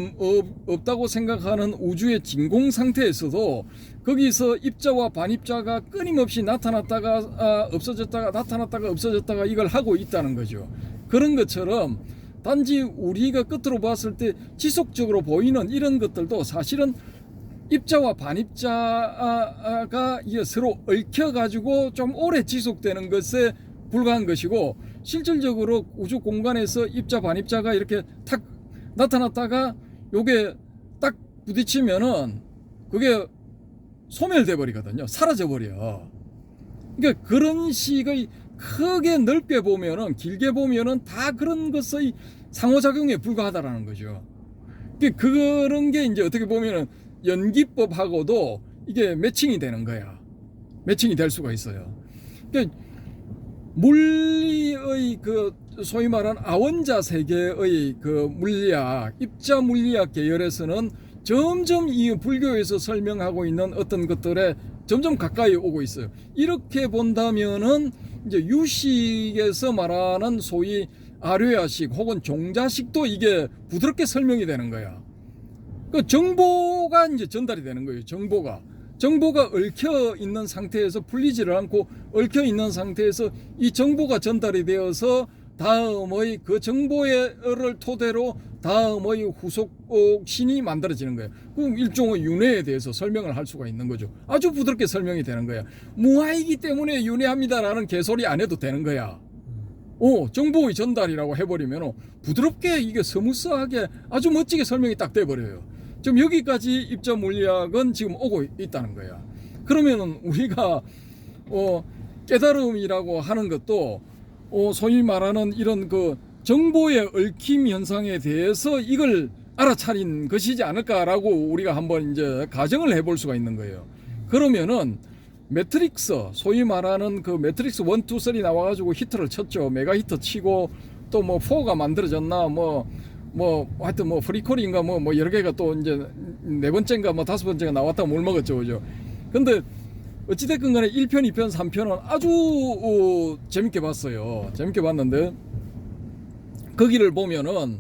없다고 생각하는 우주의 진공 상태에서도 거기서 입자와 반입자가 끊임없이 나타났다가 없어졌다가 나타났다가 없어졌다가 이걸 하고 있다는 거죠. 그런 것처럼 단지 우리가 끝으로 봤을 때 지속적으로 보이는 이런 것들도 사실은 입자와 반입자가 이게 서로 얽혀가지고 좀 오래 지속되는 것에 불과한 것이고, 실질적으로 우주 공간에서 입자 반입자가 이렇게 탁 나타났다가 요게 딱 부딪히면은 그게 소멸돼 버리거든요. 사라져 버려. 그러니까 그런 식의 크게 넓게 보면은, 길게 보면은 다 그런 것의 상호작용에 불과하다라는 거죠. 그런 게 이제 어떻게 보면은 연기법하고도 이게 매칭이 되는 거야. 매칭이 될 수가 있어요. 그러니까 물리의 그 소위 말하는 아원자 세계의 그 물리학, 입자 물리학 계열에서는 점점 이 불교에서 설명하고 있는 어떤 것들에 점점 가까이 오고 있어요. 이렇게 본다면은 이제 유식에서 말하는 소위 아뢰아식 혹은 종자식도 이게 부드럽게 설명이 되는 거야. 그 정보가 이제 전달이 되는 거예요. 정보가 얽혀 있는 상태에서 풀리지를 않고, 얽혀 있는 상태에서 이 정보가 전달이 되어서 다음의 그 정보를 토대로 다음의 후속신이 만들어지는 거예요. 그럼 일종의 윤회에 대해서 설명을 할 수가 있는 거죠. 아주 부드럽게 설명이 되는 거야. 무아이기 때문에 윤회합니다라는 개소리 안 해도 되는 거야. 정보의 전달이라고 해버리면 부드럽게 이게 스무스하게 아주 멋지게 설명이 딱 돼버려요. 지금 여기까지 입자 물리학은 지금 오고 있다는 거야. 그러면은 우리가 깨달음이라고 하는 것도 소위 말하는 이런 그 정보의 얽힘 현상에 대해서 이걸 알아차린 것이지 않을까라고 우리가 한번 이제 가정을 해볼 수가 있는 거예요. 그러면은 매트릭스, 소위 말하는 그 매트릭스 1, 2, 3 나와가지고 히트를 쳤죠. 메가 히트 치고 또 뭐 4가 만들어졌나 하여튼 뭐 프리퀄인가 뭐 여러 개가 또 이제 네 번째인가 뭐 다섯 번째가 나왔다 뭘 먹었죠, 그죠? 근데 어찌됐건 간에 1편, 2편, 3편은 아주 재밌게 봤어요. 재밌게 봤는데 거기를 보면은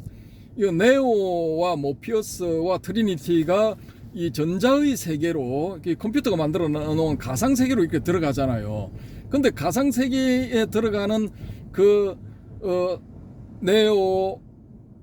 이 네오와 모피어스와 트리니티가 이 전자의 세계로 컴퓨터가 만들어 놓은 가상 세계로 이렇게 들어가잖아요. 근데 가상 세계에 들어가는 그 네오,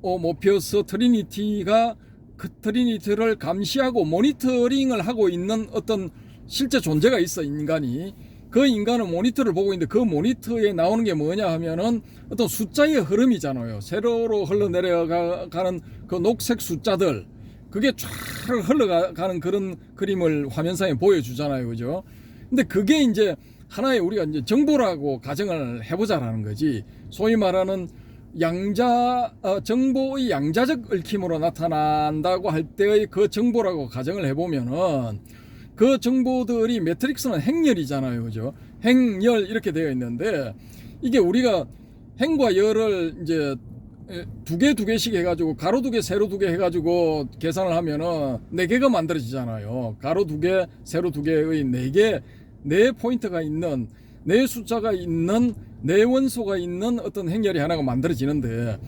모피어스, 트리니티가 그 트리니티를 감시하고 모니터링을 하고 있는 어떤 실제 존재가 있어, 인간이. 그 인간은 모니터를 보고 있는데 그 모니터에 나오는 게 뭐냐 하면은 어떤 숫자의 흐름이잖아요. 세로로 흘러내려가는 그 녹색 숫자들, 그게 쫙 흘러가는 그런 그림을 화면상에 보여주잖아요, 그죠? 근데 그게 이제 하나의 우리가 이제 정보라고 가정을 해보자라는 거지. 소위 말하는 정보의 양자적 얽힘으로 나타난다고 할 때의 그 정보라고 가정을 해보면은 그 정보들이 매트릭스는 행렬이잖아요, 그죠? 행렬 이렇게 되어 있는데 이게 우리가 행과 열을 이제 두 개씩 해가지고 가로 2개, 세로 2개 해가지고 계산을 하면은 4개가 만들어지잖아요. 가로 2개, 세로 2개의 4개, 4포인트가 있는 4숫자가 있는 4원소가 있는 어떤 행렬이 하나가 만들어지는데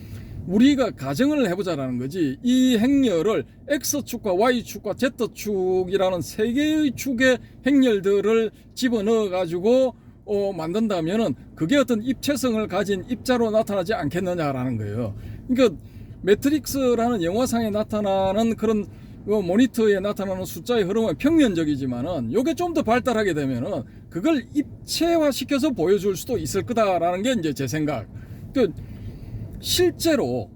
우리가 가정을 해보자라는 거지. 이 행렬을 X축과 Y축과 Z축이라는 3개의 축의 행렬들을 집어넣어 가지고 만든다면은 그게 어떤 입체성을 가진 입자로 나타나지 않겠느냐라는 거예요. 그러니까 매트릭스라는 영화상에 나타나는 그런 모니터에 나타나는 숫자의 흐름은 평면적이지만은 요게 좀 더 발달하게 되면은 그걸 입체화 시켜서 보여줄 수도 있을 거다라는 게 이제 제 생각. 그 실제로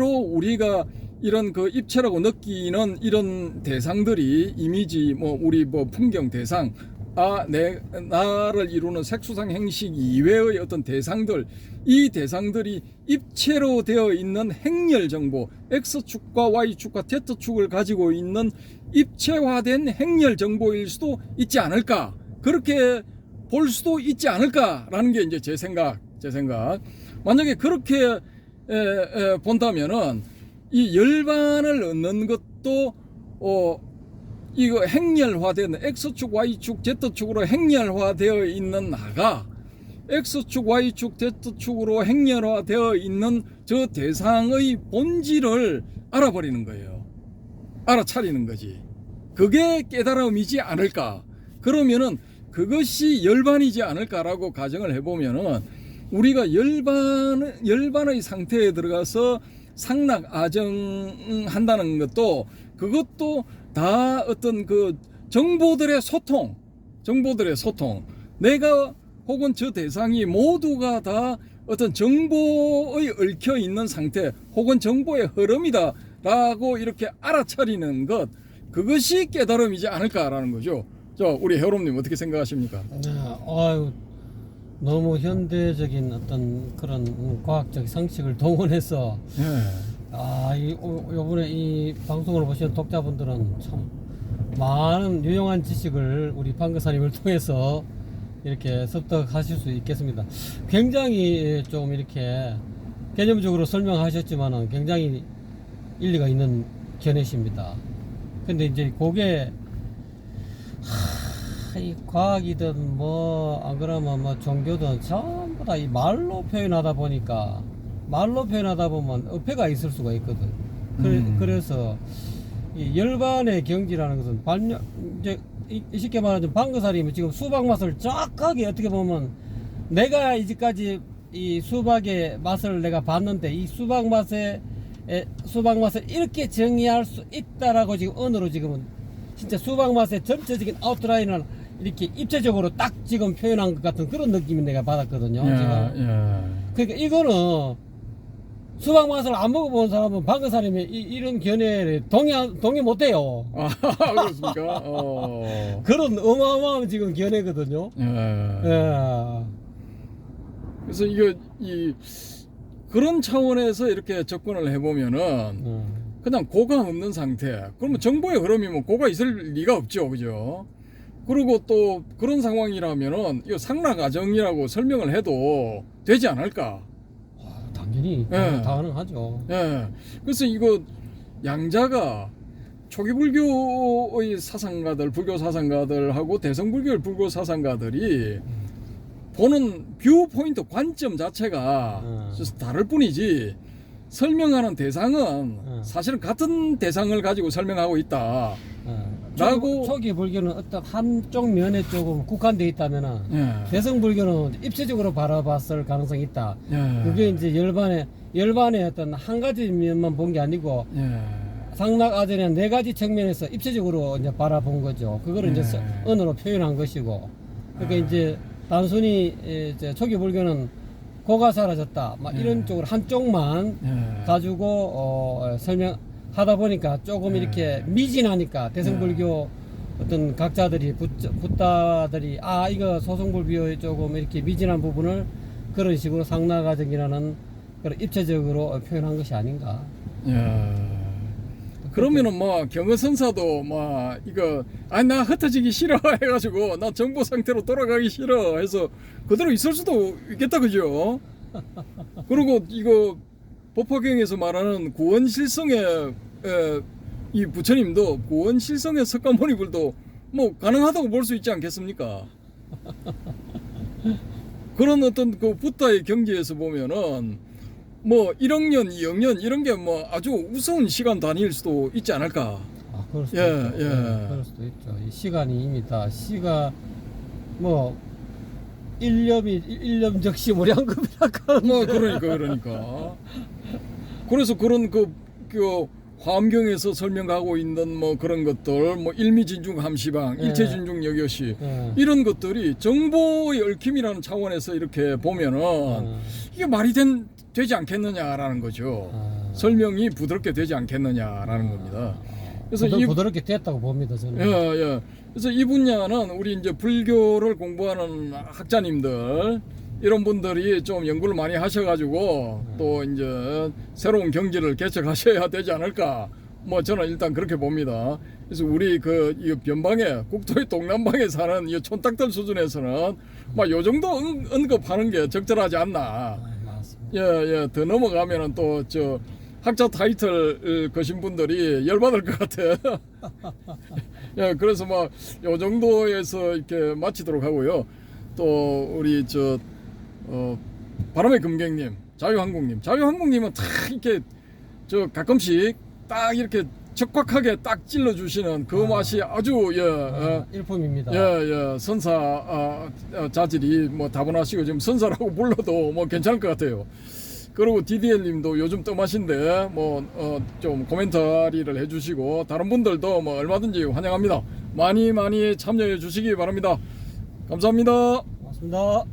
우리가 이런 그 입체라고 느끼는 이런 대상들이 이미지 우리 풍경 대상 나를 이루는 색수상 행식 이외의 어떤 대상들, 이 대상들이 입체로 되어 있는 행렬 정보, X축과 Y축과 Z축을 가지고 있는 입체화된 행렬 정보일 수도 있지 않을까, 그렇게 볼 수도 있지 않을까라는 게 이제 제 생각. 만약에 그렇게 본다면은 이 열반을 얻는 것도 이거 행렬화된 X축, Y축, Z축으로 행렬화되어 있는 나가 X축, Y축, Z축으로 행렬화되어 있는 저 대상의 본질을 알아버리는 거예요. 알아차리는 거지. 그게 깨달음이지 않을까. 그러면은 그것이 열반이지 않을까라고 가정을 해보면은 우리가 열반의 상태에 들어가서 상락 아정한다는 것도 그것도 다 어떤 그 정보들의 소통, 내가 혹은 저 대상이 모두가 다 어떤 정보의 얽혀 있는 상태 혹은 정보의 흐름이다라고 이렇게 알아차리는 것, 그것이 깨달음이지 않을까라는 거죠. 우리 해오롬님 어떻게 생각하십니까? 네, 너무 현대적인 어떤 그런 과학적 상식을 동원해서 요번에 이 방송을 보시는 독자분들은 참 많은 유용한 지식을 우리 방거사님을 통해서 이렇게 습득하실 수 있겠습니다. 굉장히 좀 이렇게 개념적으로 설명하셨지만은 굉장히 일리가 있는 견해십니다. 근데 이제 그게 이 과학이든 안 그러면 종교든 전부 다 이 말로 표현하다 보면 어폐가 있을 수가 있거든. 그래서 이 열반의 경지라는 것은 이제 쉽게 말하면 방거사님이 지금 수박 맛을 정확하게 어떻게 보면 내가 이제까지 이 수박의 맛을 내가 봤는데 이 수박 맛을 이렇게 정의할 수 있다라고 지금 언어로 지금은 진짜 수박 맛의 전체적인 아웃라인을 이렇게 입체적으로 딱 지금 표현한 것 같은 그런 느낌이 내가 받았거든요. 그러니까 이거는 수박 맛을 안 먹어본 사람은 방거사님이 이런 견해에 동의 못해요. 그렇습니까? 그런 어마어마한 지금 견해거든요. 그래서 그런 차원에서 이렇게 접근을 해보면은 그냥 고가 없는 상태. 그러면 정보의 흐름이면 고가 있을 리가 없죠, 그죠? 그리고 또 그런 상황이라면은 이거 상락아정이라고 설명을 해도 되지 않을까? 당연히 가능하죠. 그래서 이거 양자가 초기 불교의 사상가들, 불교 사상가들하고 대성불교의 불교 사상가들이 보는 뷰 포인트 관점 자체가 다를 뿐이지 설명하는 대상은 사실은 같은 대상을 가지고 설명하고 있다. 라고 초기 불교는 어떤 한쪽 면에 조금 국한되어 있다면은 대성 불교는 입체적으로 바라봤을 가능성이 있다. 그게 이제 열반의 어떤 한 가지 면만 본 게 아니고 상락아전의 4가지 측면에서 입체적으로 이제 바라본 거죠. 그거를 이제 언어로 표현한 것이고. 그러니까 이제 단순히 이제 초기 불교는 고가 사라졌다. 이런 쪽으로 한쪽만 가지고 설명하다 보니까 조금 이렇게 미진하니까 대성불교 어떤 각자들이 붓다들이 이거 소승불교의 조금 이렇게 미진한 부분을 그런 식으로 상락아정이라는 그런 입체적으로 표현한 것이 아닌가. 그러면은 뭐 경허선사도 뭐 이거 나 흩어지기 싫어 해가지고 나 정보 상태로 돌아가기 싫어 해서 그대로 있을 수도 있겠다 그죠? 그리고 이거 법화경에서 말하는 구원실성의 이 부처님도 구원실성의 석가모니불도 뭐 가능하다고 볼 수 있지 않겠습니까? 그런 어떤 그 부다의 경지에서 보면은 뭐 1억 년, 2억 년 이런 게 뭐 아주 우스운 시간 단위일 수도 있지 않을까? 그럴 수도 예, 있죠. 예. 그럴 수도 있죠. 이 시간이 이미 다 시가 뭐 일념적시 무량급이라 하는 뭐 그러니까 그래서 그런 그 화엄경에서 설명하고 있는 뭐 그런 것들 뭐 일미진중 함시방 예. 일체진중 여교시 예. 이런 것들이 정보의 얽힘이라는 차원에서 이렇게 보면은 이게 말이 되지 않겠느냐라는 거죠. 설명이 부드럽게 되지 않겠느냐라는 겁니다. 그래서 부드럽게 됐다고 봅니다 저는. 예. 그래서 이 분야는 우리 이제 불교를 공부하는 학자님들 이런 분들이 좀 연구를 많이 하셔가지고 또 이제 새로운 경지를 개척하셔야 되지 않을까. 뭐 저는 일단 그렇게 봅니다. 그래서 우리 이 변방에 국토의 동남방에 사는 이 촌딱들 수준에서는 막 요 정도 언급하는 게 적절하지 않나. 맞습니다. 예. 더 넘어가면은 또 저 학자 타이틀 거신 분들이 열받을 것 같아. 예, 그래서 뭐 요 정도에서 이렇게 마치도록 하고요. 또 우리 바람의 금객님, 자유항공님은 딱 이렇게 가끔씩 딱 이렇게 적확하게 딱 찔러 주시는 그 맛이 아주 일품입니다. 선사 자질이 뭐 다분하시고 지금 선사라고 불러도 뭐 괜찮을 것 같아요. 그리고 DDL님도 요즘 떠맛인데 뭐 좀 코멘터리를 해주시고 다른 분들도 뭐 얼마든지 환영합니다. 많이 참여해 주시기 바랍니다. 감사합니다. 고맙습니다.